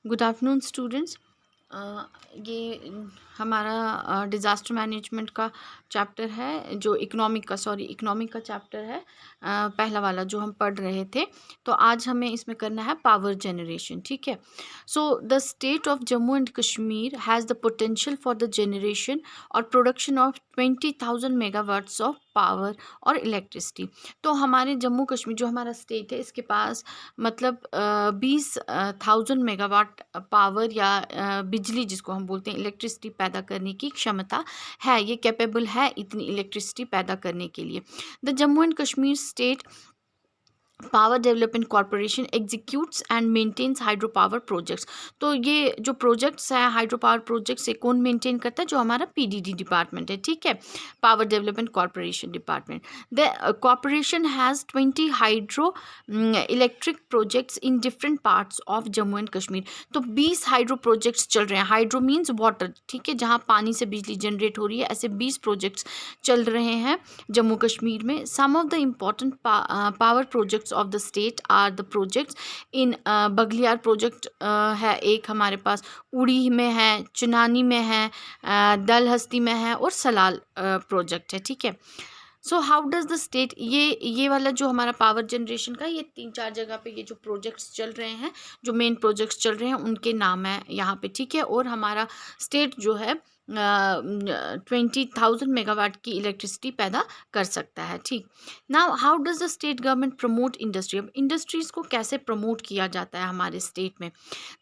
Good afternoon students. ये हमारा disaster management का चैप्टर है, जो इकोनॉमिक का चैप्टर है, पहला वाला जो हम पढ़ रहे थे। तो आज हमें इसमें करना है पावर जनरेशन। ठीक है। So the state of Jammu and Kashmir has the potential for the generation और production of 20,000 megawatts of power और इलेक्ट्रिसिटी। तो हमारे जम्मू कश्मीर जो हमारा स्टेट है, इसके पास मतलब 20,000 मेगावाट पावर या बिजली जिसको हम बोलते हैं इलेक्ट्रिसिटी पैदा करने की क्षमता है। ये कैपेबल है इतनी इलेक्ट्रिसिटी पैदा करने के लिए। The Jammu and Kashmir state power development corporation executes and maintains hydro power projects. तो ये जो प्रोजेक्ट्स हैं हाइड्रो पावर प्रोजेक्ट्स, से कौन मेंटेन करता है? जो हमारा पीडीडी डिपार्टमेंट है। ठीक है, power development corporation department. The corporation has 20 hydro electric projects in different parts of Jammu and Kashmir. तो 20 हाइड्रो प्रोजेक्ट्स चल रहे हैं। हाइड्रो मीन्स वाटर, ठीक है, जहाँ पानी से बिजली जनरेट हो रही है। ऐसे 20 प्रोजेक्ट्स चल रहे हैं जम्मू कश्मीर में। Some of the important power projects of the state are the projects in Baglihar project है एक हमारे पास, उड़ी में है, चुनानी में है, दलहस्ती में है और सलाल प्रोजेक्ट है। ठीक है। So how does the state, ये वाला जो हमारा पावर जनरेशन का, ये 3-4 जगह पे ये जो प्रोजेक्ट्स चल रहे हैं, जो मेन प्रोजेक्ट्स चल रहे हैं, उनके नाम है यहाँ पे। ठीक है। और हमारा स्टेट जो है 20,000 मेगावाट की इलेक्ट्रिसिटी पैदा कर सकता है। ठीक। Now how does the state government promote industry? अब इंडस्ट्रीज़ को कैसे प्रमोट किया जाता है हमारे स्टेट में?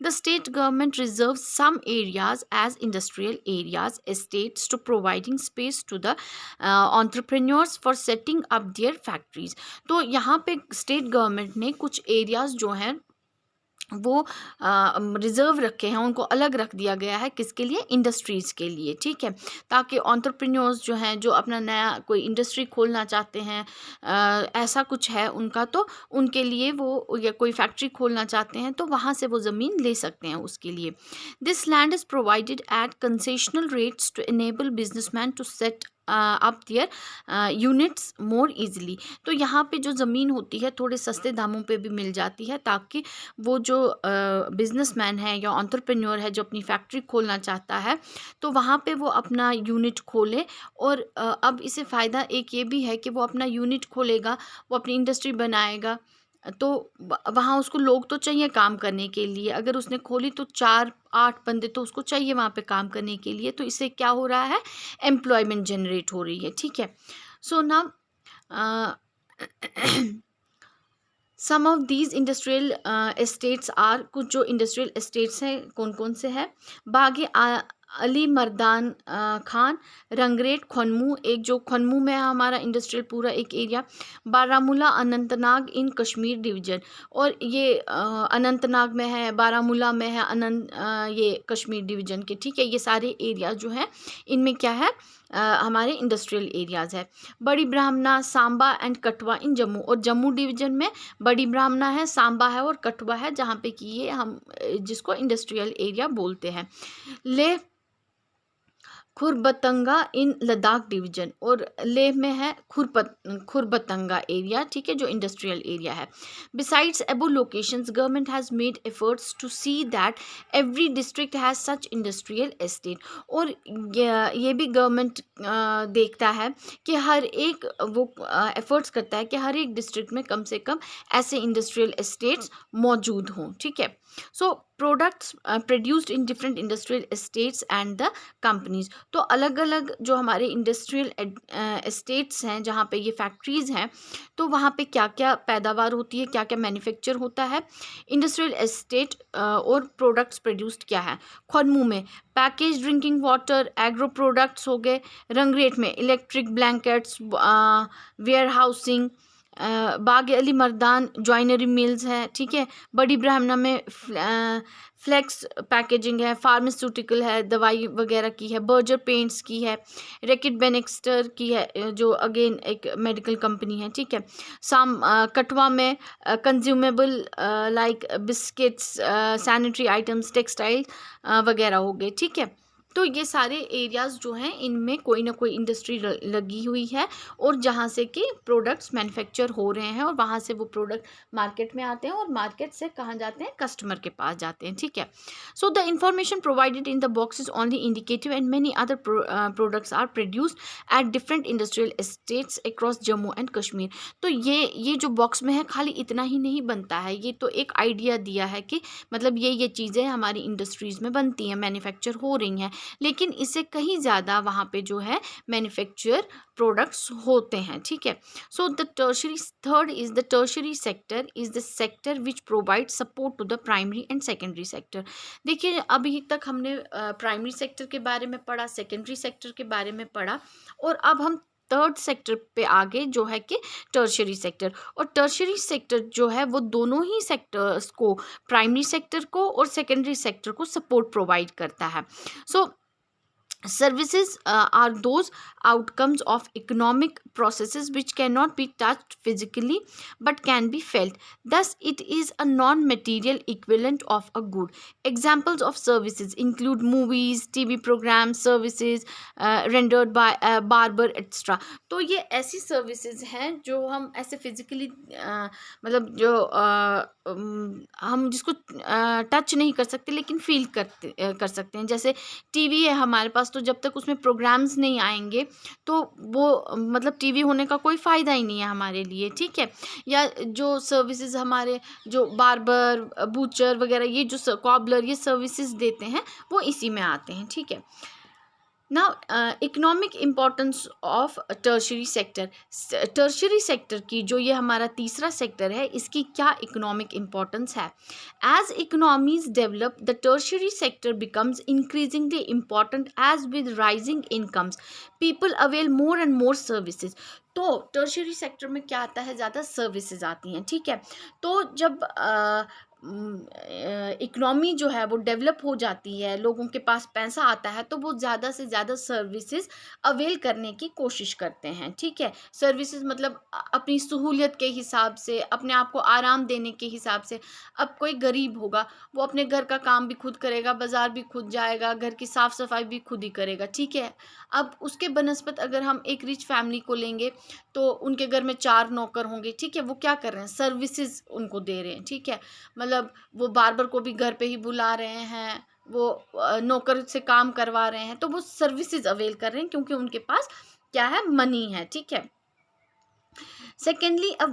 The state government reserve some areas as industrial areas estates to providing space to the entrepreneurs for setting up their factories. तो यहाँ पे स्टेट गवर्नमेंट ने कुछ एरियाज जो हैं वो रिज़र्व रखे हैं, उनको अलग रख दिया गया है। किसके लिए? इंडस्ट्रीज़ के लिए। ठीक है, ताकि एंटरप्रेन्योर्स जो हैं, जो अपना नया कोई इंडस्ट्री खोलना चाहते हैं, ऐसा कुछ है उनका, तो उनके लिए वो, या कोई फैक्ट्री खोलना चाहते हैं तो वहाँ से वो ज़मीन ले सकते हैं उसके लिए। This land is provided at concessional rates to enable businessman to set up their units more easily. तो यहाँ पे जो ज़मीन होती है थोड़े सस्ते दामों पे भी मिल जाती है, ताकि वो जो बिजनेसमैन है या एंटरप्रेन्योर है जो अपनी फैक्ट्री खोलना चाहता है, तो वहाँ पे वो अपना यूनिट खोले। और अब इसे फ़ायदा एक ये भी है कि वो अपना यूनिट खोलेगा, वो अपनी इंडस्ट्री बनाएगा, तो वहाँ उसको लोग तो चाहिए काम करने के लिए। अगर उसने खोली तो 4-8 बंदे तो उसको चाहिए वहाँ पे काम करने के लिए। तो इससे क्या हो रहा है? एम्प्लॉयमेंट जनरेट हो रही है। ठीक है। So now some of these industrial estates are, कुछ जो इंडस्ट्रियल एस्टेट्स हैं कौन कौन से हैं? बागे अली मर्दान खान, रंगरेट, खनमू, एक जो खनमू में है हमारा इंडस्ट्रियल पूरा एक एरिया, बारामूला, अनंतनाग इन कश्मीर डिवीज़न। और ये अनंतनाग में है, बारामूला में है, ये कश्मीर डिवीज़न के। ठीक है, ये सारे एरिया जो हैं इनमें क्या है? हमारे इंडस्ट्रियल एरियाज़ है। बड़ी ब्राह्मणा, सांबा एंड कठुआ इन जम्मू। और जम्मू डिवीज़न में बड़ी ब्राह्मणा है, सांबा है और कठुआ है, जहाँ पे कि ये हम जिसको इंडस्ट्रियल एरिया बोलते हैं। Leh, Khurbathang in Ladakh division. और लेह में है खुरबतंगा एरिया। ठीक है, जो इंडस्ट्रियल एरिया है। Besides above locations, government has made efforts to see that every district has such industrial estate. और ये भी गवर्नमेंट देखता है कि हर एक, वो एफर्ट्स करता है कि हर एक डिस्ट्रिक्ट में कम से कम ऐसे इंडस्ट्रियल एस्टेट्स मौजूद हों। ठीक है। So products produced in different industrial estates and the companies. तो अलग अलग जो हमारे इंडस्ट्रियल एस्टेट्स हैं, जहाँ पे ये फैक्ट्रीज़ हैं, तो वहाँ पे क्या क्या पैदावार होती है, क्या क्या मैन्युफैक्चर होता है। इंडस्ट्रियल एस्टेट और प्रोडक्ट्स प्रोड्यूस्ड क्या है? खनमू में package drinking water, agro products हो गए। रंगरेट में electric blankets, warehousing. Bagh Ali Mardan joinery mills है। ठीक है। बड़ी ब्राह्मणा में फ्लेक्स पैकेजिंग है, फार्मास्यूटिकल है, दवाई वगैरह की है। बर्जर पेंट्स की है। रैकेट बेनेक्स्टर की है, जो अगेन एक मेडिकल कंपनी है। ठीक है। कठुआ में consumable like biscuits, sanitary items, textile वगैरह हो गए। ठीक है। तो ये सारे एरियाज़ जो हैं इनमें कोई ना कोई इंडस्ट्री लगी हुई है और जहाँ से कि प्रोडक्ट्स मैन्युफैक्चर हो रहे हैं और वहाँ से वो प्रोडक्ट मार्केट में आते हैं और मार्केट से कहाँ जाते हैं, कस्टमर के पास जाते हैं, ठीक है। So the information provided in the box is only indicative and many other products are produced at different industrial estates across Jammu and Kashmir. तो ये जो बॉक्स में है खाली इतना ही नहीं बनता है, ये तो एक आइडिया दिया है कि मतलब ये चीज़ें हमारी इंडस्ट्रीज़ में बनती हैं, मैन्युफैक्चर हो रही हैं, लेकिन इससे कहीं ज़्यादा वहाँ पे जो है मैन्युफैक्चर प्रोडक्ट्स होते हैं, ठीक है। So the tertiary, third is the tertiary sector is the sector which provide support to the primary and secondary sector. देखिए अभी तक हमने प्राइमरी सेक्टर के बारे में पढ़ा, सेकेंडरी सेक्टर के बारे में पढ़ा और अब हम थर्ड सेक्टर पे आगे जो है कि टर्शरी सेक्टर। और टर्शरी सेक्टर जो है वो दोनों ही सेक्टर्स को, प्राइमरी सेक्टर को और सेकेंडरी सेक्टर को सपोर्ट प्रोवाइड करता है। सो services are those outcomes of economic processes which cannot be touched physically but can be felt. Thus it is a non-material equivalent of a good. Examples of services include movies, TV programs, services rendered by a barber etc. तो ये ऐसी services हैं जो हम ऐसे physically मतलब जो हम जिसको टच नहीं कर सकते लेकिन फील कर सकते हैं। जैसे टीवी है हमारे पास, तो जब तक उसमें प्रोग्राम्स नहीं आएंगे तो वो मतलब टीवी होने का कोई फ़ायदा ही नहीं है हमारे लिए, ठीक है। या जो सर्विसेज हमारे जो बार्बर, बूचर वगैरह, ये जो कॉबलर, ये सर्विसेज देते हैं वो इसी में आते हैं, ठीक है। Now economic importance of tertiary sector. Tertiary sector की जो ये हमारा तीसरा सेक्टर है, इसकी क्या इकोनॉमिक इम्पोर्टेंस है। As economies develop the tertiary sector becomes increasingly important as with rising incomes people avail more and more services. तो टर्शरी सेक्टर में क्या आता है, ज़्यादा सर्विसेज आती हैं, ठीक है। तो जब इकनॉमी जो है वो डेवलप हो जाती है, लोगों के पास पैसा आता है, तो वो ज़्यादा से ज़्यादा सर्विसेज अवेल करने की कोशिश करते हैं, ठीक है। सर्विसेज मतलब अपनी सहूलियत के हिसाब से, अपने आप को आराम देने के हिसाब से। अब कोई गरीब होगा, वो अपने घर का काम भी खुद करेगा, बाज़ार भी खुद जाएगा, घर की साफ़ सफाई भी खुद ही करेगा, ठीक है। अब उसके बनस्पत अगर हम एक रिच फैमिली को लेंगे तो उनके घर में 4 नौकर होंगे, ठीक है। वो क्या कर रहे हैं, सर्विसेज उनको दे रहे हैं, ठीक है। मतलब वो बार्बर को भी घर पे ही बुला रहे हैं, वो नौकर से काम करवा रहे हैं, तो वो सर्विसेज अवेल कर रहे हैं क्योंकि उनके पास क्या है, मनी है, ठीक है। Secondly, a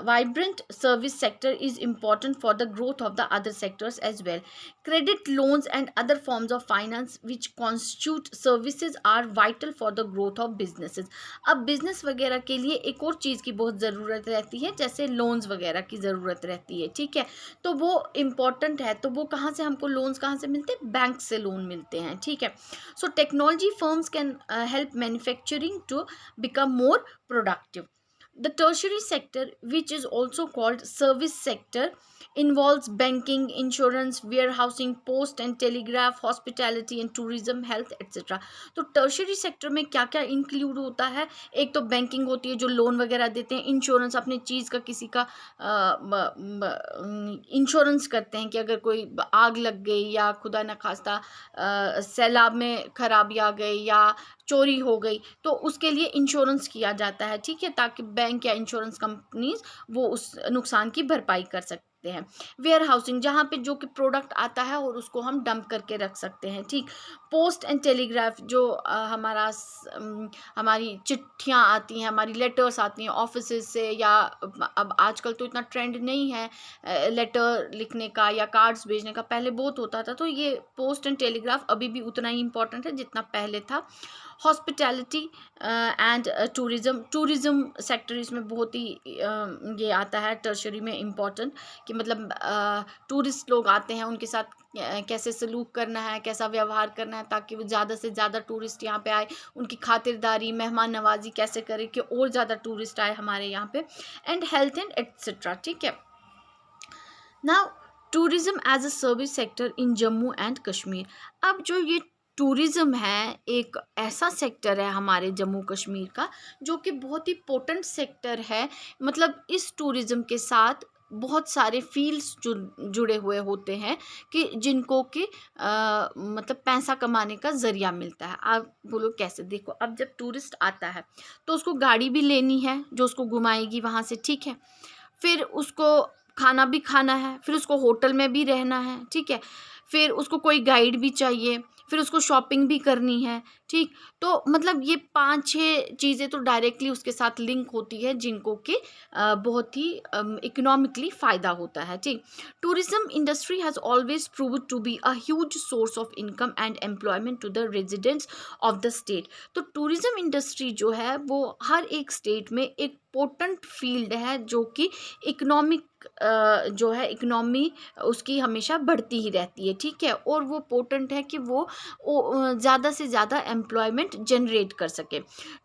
vibrant service sector is important for the growth of the other sectors as well. Credit, loans and other forms of finance which constitute services are vital for the growth of businesses. अब business वगैरह के लिए एक और चीज़ की बहुत ज़रूरत रहती है, जैसे लोन्स वगैरह की ज़रूरत रहती है, ठीक है। तो वो इम्पॉर्टेंट है। तो वो कहाँ से हमको लोन्स कहाँ से मिलते हैं, बैंक से लोन मिलते हैं, ठीक है। So technology firms can help manufacturing to become more productive. The tertiary sector, which is also called service sector, involves banking, insurance, warehousing, post and telegraph, hospitality and tourism, health etc. तो tertiary sector में क्या क्या include होता है, एक तो banking होती है जो लोन वगैरह देते हैं, इंश्योरेंस अपने चीज़ का किसी का इंश्योरेंस करते हैं कि अगर कोई आग लग गई या खुदा न खास्ता सैलाब में खराबी आ गई या चोरी हो गई, तो उसके लिए इंश्योरेंस किया जाता है, ठीक है, ताकि बैंक या इंश्योरेंस कंपनीज वो उस नुकसान की भरपाई कर सकते हैं। वेयर हाउसिंग, जहाँ पे जो कि प्रोडक्ट आता है और उसको हम डंप करके रख सकते हैं, ठीक। पोस्ट एंड टेलीग्राफ, जो हमारी चिट्ठियाँ आती हैं, हमारी लेटर्स आती हैं ऑफिस से, या अब आजकल तो इतना ट्रेंड नहीं है लेटर लिखने का या कार्ड्स भेजने का, पहले बहुत होता था। तो ये पोस्ट एंड टेलीग्राफ अभी भी उतना ही इम्पोर्टेंट है जितना पहले था। हॉस्पिटैलिटी एंड टूरिज़्म सेक्टर इसमें बहुत ही ये आता है टर्शरी में इम्पॉर्टेंट, कि मतलब टूरिस्ट लोग आते हैं, उनके साथ कैसे सलूक करना है, कैसा व्यवहार करना है, ताकि वो ज़्यादा से ज़्यादा टूरिस्ट यहाँ पे आए, उनकी खातिरदारी, मेहमान नवाजी कैसे करें कि और ज़्यादा टूरिस्ट आए हमारे यहाँ पे। एंड हेल्थ एंड एट्सेट्रा, ठीक है। Now tourism as a service sector in Jammu and Kashmir. अब जो ये टूरिज़्म है, एक ऐसा सेक्टर है हमारे जम्मू कश्मीर का जो कि बहुत ही पोटेंट सेक्टर है। मतलब इस टूरिज़्म के साथ बहुत सारे फील्ड्स जुड़े हुए होते हैं कि जिनको कि मतलब पैसा कमाने का ज़रिया मिलता है। आप बोलो कैसे? देखो, अब जब टूरिस्ट आता है तो उसको गाड़ी भी लेनी है जो उसको घुमाएगी वहाँ से, ठीक है। फिर उसको खाना भी खाना है, फिर उसको होटल में भी रहना है, ठीक है। फिर उसको कोई गाइड भी चाहिए, फिर उसको शॉपिंग भी करनी है, ठीक। तो मतलब ये 5-6 चीज़ें तो डायरेक्टली उसके साथ लिंक होती है जिनको कि बहुत ही इकोनॉमिकली फ़ायदा होता है, ठीक। Tourism industry has always proved to be a huge source of income and employment to the residents of the state. तो टूरिज्म इंडस्ट्री जो है वो हर एक स्टेट में एक पोटेंट फील्ड है जो कि इकोनॉमिक जो है इकोनॉमी उसकी हमेशा बढ़ती ही रहती है, ठीक है। और वो पोटेंट है कि वो ज़्यादा से ज़्यादा एम्प्लॉयमेंट जनरेट कर सके।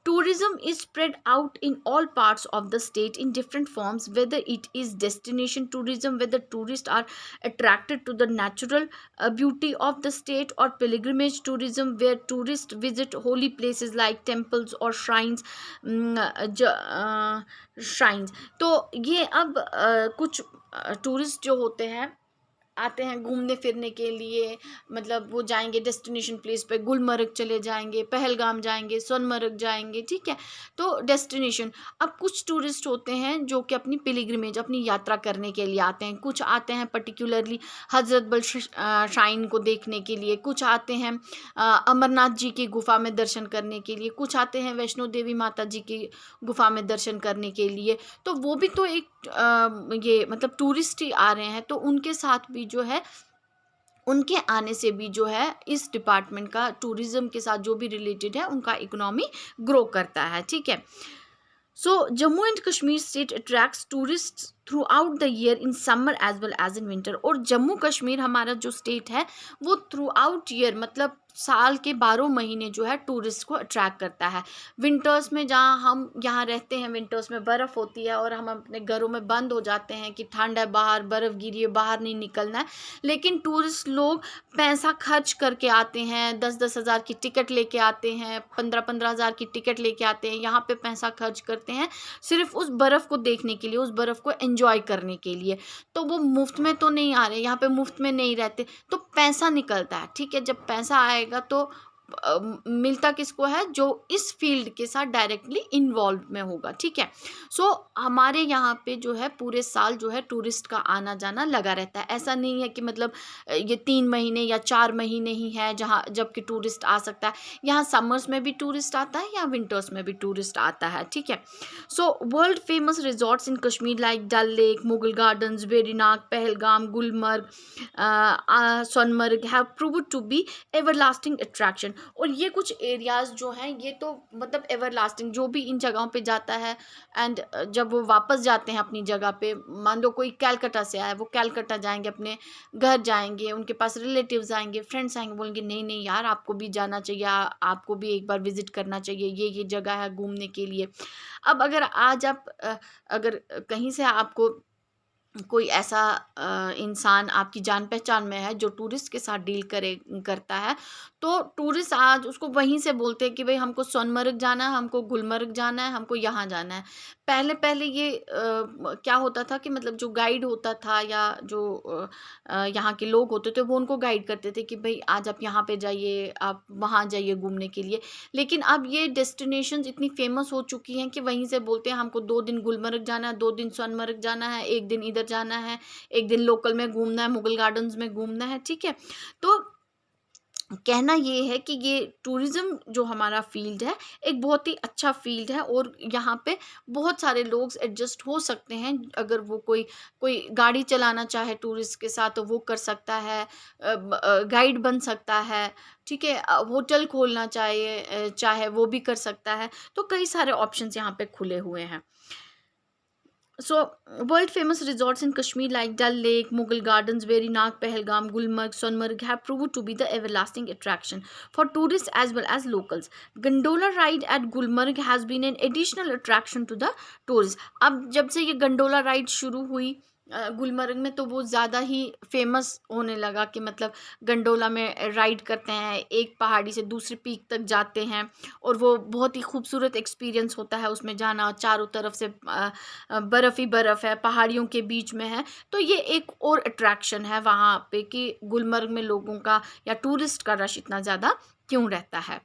Tourism is spread out in all parts of the state in different forms, whether it is destination tourism, whether tourist are attracted to the natural beauty of the state, or pilgrimage tourism where tourists visit holy places like temples or shrines, shrines। तो ये अब कुछ tourist जो होते हैं आते हैं घूमने फिरने के लिए, मतलब वो जाएंगे डेस्टिनेशन प्लेस पे, गुलमर्ग चले जाएंगे, पहलगाम जाएंगे, सोनमर्ग जाएंगे, ठीक है। तो डेस्टिनेशन, अब कुछ टूरिस्ट होते हैं जो कि अपनी पिलग्रिमेज अपनी यात्रा करने के लिए आते हैं। कुछ आते हैं पर्टिकुलरली हजरत बल श्राइन को देखने के लिए, कुछ आते हैं अमरनाथ जी की गुफा में दर्शन करने के लिए, कुछ आते हैं वैष्णो देवी माता जी की गुफा में दर्शन करने के लिए। तो वो भी तो एक ये मतलब टूरिस्ट ही आ रहे हैं, तो उनके साथ भी जो है उनके आने से भी जो है इस डिपार्टमेंट का टूरिज्म के साथ जो भी रिलेटेड है उनका इकोनॉमी ग्रो करता है, ठीक है। So Jammu and Kashmir state attracts tourist throughout the year in summer as well as in winter. और जम्मू कश्मीर हमारा जो स्टेट है वो थ्रू आउट ईयर मतलब साल के 12 महीने जो है टूरिस्ट को अट्रैक्ट करता है। विंटर्स में जहाँ हम यहाँ रहते हैं, विंटर्स में बर्फ़ होती है और हम अपने घरों में बंद हो जाते हैं कि ठंड है, बाहर बर्फ़ गिरी है, बाहर नहीं निकलना है। लेकिन टूरिस्ट लोग पैसा खर्च करके आते हैं, 10-10 हज़ार की टिकट लेके आते हैं, 15-15 हज़ार की टिकट लेके आते हैं, यहाँ पे पैसा खर्च करते हैं सिर्फ उस बर्फ़ को देखने के लिए, उस बर्फ़ को एंजॉय करने के लिए। तो वो मुफ्त में तो नहीं आ रहे, यहाँ पे मुफ्त में नहीं रहते, तो पैसा निकलता है, ठीक है। जब पैसा आएगा तो मिलता किसको है? जो इस फील्ड के साथ डायरेक्टली इन्वॉल्व में होगा, ठीक है। सो हमारे यहाँ पे जो है पूरे साल जो है टूरिस्ट का आना जाना लगा रहता है। ऐसा नहीं है कि मतलब ये 3 महीने या 4 महीने ही है जहाँ जबकि टूरिस्ट आ सकता है। यहाँ समर्स में भी टूरिस्ट आता है, यहाँ विंटर्स में भी टूरिस्ट आता है, ठीक है। So world famous resorts in Kashmir like Dal Lake, Mughal Gardens, Verinag, Pahalgam, Gulmarg, Sonamarg have proved to be everlasting attraction. और ये कुछ एरियाज़ जो हैं ये तो मतलब एवरलास्टिंग, जो भी इन जगहों पे जाता है एंड जब वो वापस जाते हैं अपनी जगह पे, मान लो कोई कैलकटा से आया, वो कैलकटा जाएंगे, अपने घर जाएंगे, उनके पास रिलेटिव्स आएंगे, फ्रेंड्स आएंगे, बोलेंगे नहीं नहीं यार आपको भी जाना चाहिए, आपको भी एक बार विजिट करना चाहिए, ये जगह है घूमने के लिए। अब अगर आज आप अगर कहीं से आपको कोई ऐसा इंसान आपकी जान पहचान में है जो टूरिस्ट के साथ डील करता है, तो टूरिस्ट आज उसको वहीं से बोलते हैं कि भाई हमको सोनमर्ग जाना है, हमको गुलमर्ग जाना है, हमको यहाँ जाना है। पहले पहले ये क्या होता था कि मतलब जो गाइड होता था या जो यहाँ के लोग होते थे वो उनको गाइड करते थे कि भाई आज आप यहाँ पे जाइए, आप वहाँ जाइए घूमने के लिए। लेकिन अब ये डेस्टिनेशंस इतनी फेमस हो चुकी हैं कि वहीं से बोलते हैं हमको 2 दिन गुलमर्ग जाना है, 2 दिन सोनमर्ग जाना है, 1 दिन इधर जाना है, 1 दिन लोकल में घूमना है, मुगल गार्डन्स में घूमना है, ठीक है। तो कहना ये है कि ये टूरिज़्म जो हमारा फ़ील्ड है एक बहुत ही अच्छा फ़ील्ड है और यहाँ पे बहुत सारे लोग एडजस्ट हो सकते हैं। अगर वो कोई गाड़ी चलाना चाहे टूरिस्ट के साथ तो वो कर सकता है, गाइड बन सकता है, ठीक है। होटल खोलना चाहे वो भी कर सकता है। तो कई सारे ऑप्शंस यहाँ पे खुले हुए हैं। So, world famous resorts in Kashmir like Dal Lake, Mughal Gardens, Veerinag, Pahalgam, Gulmarg, Sonmarg have proved to be the everlasting attraction for tourists as well as locals. Gondola ride at Gulmarg has been an additional attraction to the tourists. अब जब से ये gondola ride शुरू हुई गुलमर्ग में तो वो ज़्यादा ही फेमस होने लगा कि मतलब गंडोला में राइड करते हैं, एक पहाड़ी से दूसरी पीक तक जाते हैं, और वो बहुत ही खूबसूरत एक्सपीरियंस होता है उसमें जाना। चारों तरफ से बर्फ़ ही बर्फ़ है, पहाड़ियों के बीच में है। तो ये एक और अट्रैक्शन है वहाँ पे कि गुलमर्ग में लोगों का या टूरिस्ट का रश इतना ज़्यादा क्यों रहता है।